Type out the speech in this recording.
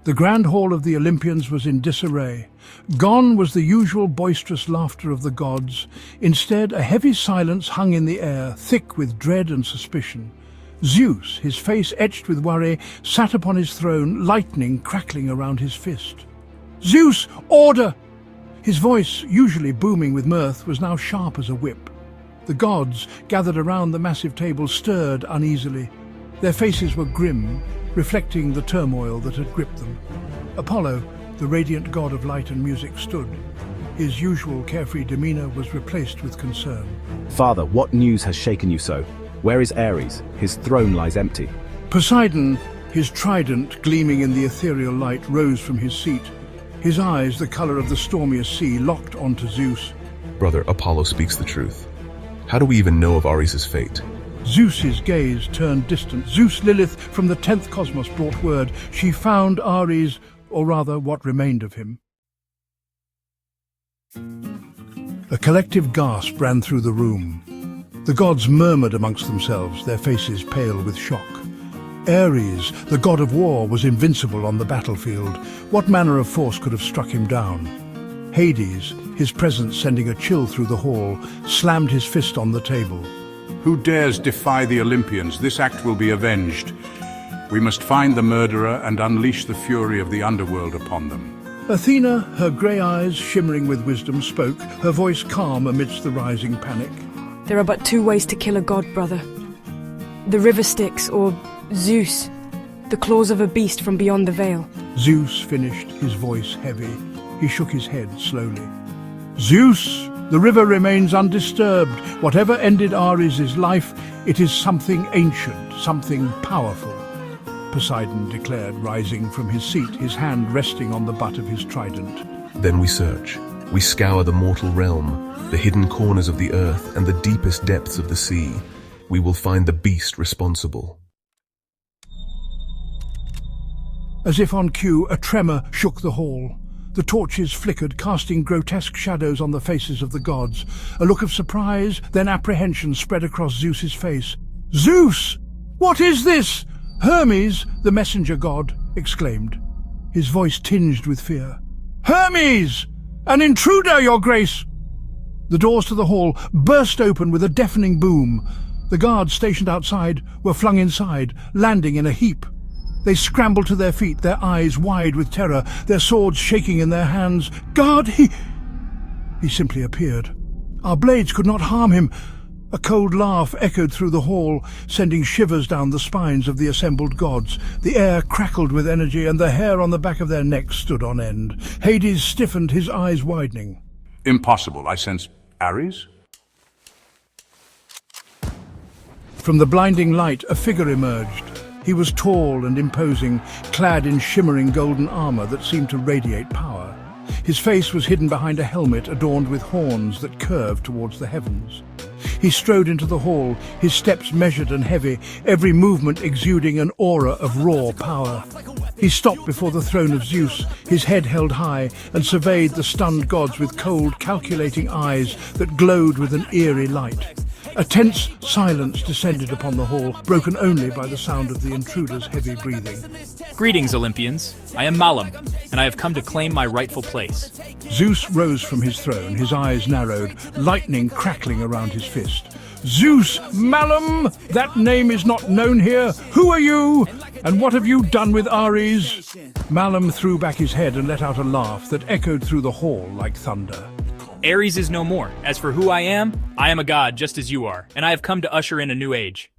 The grand hall of the Olympians was in disarray. Gone was the usual boisterous laughter of the gods. Instead, a heavy silence hung in the air, thick with dread and suspicion. Zeus, his face etched with worry, sat upon his throne, lightning crackling around his fist. "Zeus, order!" His voice, usually booming with mirth, was now sharp as a whip. The gods, gathered around the massive table, stirred uneasily. Their faces were grim, reflecting the turmoil that had gripped them. Apollo, the radiant god of light and music, stood. His usual carefree demeanor was replaced with concern. Father, what news has shaken you so? Where is Ares? His throne lies empty. Poseidon, his trident gleaming in the ethereal light, rose from his seat. His eyes, the color of the stormiest sea, locked onto Zeus. Brother, Apollo speaks the truth. How do we even know of Ares' fate? Zeus's gaze turned distant. Zeus Lilith from the 10th cosmos brought word. She found Ares, or rather what remained of him. A collective gasp ran through the room. The gods murmured amongst themselves, their faces pale with shock. Ares, the god of war, was invincible on the battlefield. What manner of force could have struck him down? Hades, his presence sending a chill through the hall, slammed his fist on the table. Who dares defy the Olympians? This act will be avenged. We must find the murderer and unleash the fury of the underworld upon them. Athena, her grey eyes shimmering with wisdom, spoke, her voice calm amidst the rising panic. There are but two ways to kill a god, brother. The river Styx, or Zeus, the claws of a beast from beyond the veil. Zeus finished, his voice heavy. He shook his head slowly. Zeus, the river remains undisturbed. Whatever ended Ares' life, it is something ancient, something powerful. Poseidon declared, rising from his seat, his hand resting on the butt of his trident. Then we search. We scour the mortal realm, the hidden corners of the earth, and the deepest depths of the sea. We will find the beast responsible. As if on cue, a tremor shook the hall. The torches flickered, casting grotesque shadows on the faces of the gods. A look of surprise, then apprehension spread across Zeus's face. "Zeus! What is this?" "Hermes, the messenger god," exclaimed, his voice tinged with fear. "Hermes! An intruder, your grace!" The doors to the hall burst open with a deafening boom. The guards stationed outside were flung inside, landing in a heap. They scrambled to their feet, their eyes wide with terror, their swords shaking in their hands. "Guard, he simply appeared. Our blades could not harm him." A cold laugh echoed through the hall, sending shivers down the spines of the assembled gods. The air crackled with energy, and the hair on the back of their necks stood on end. Hades stiffened, his eyes widening. Impossible. I sense Ares? From the blinding light, a figure emerged. He was tall and imposing, clad in shimmering golden armor that seemed to radiate power. His face was hidden behind a helmet adorned with horns that curved towards the heavens. He strode into the hall, his steps measured and heavy, every movement exuding an aura of raw power. He stopped before the throne of Zeus, his head held high, and surveyed the stunned gods with cold, calculating eyes that glowed with an eerie light. A tense silence descended upon the hall, broken only by the sound of the intruder's heavy breathing. Greetings, Olympians. I am Malum, and I have come to claim my rightful place. Zeus rose from his throne, his eyes narrowed, lightning crackling around his fist. "Zeus Malum! That name is not known here. Who are you? And what have you done with Ares?" Malum threw back his head and let out a laugh that echoed through the hall like thunder. Ares is no more. As for who I am a god just as you are, and I have come to usher in a new age.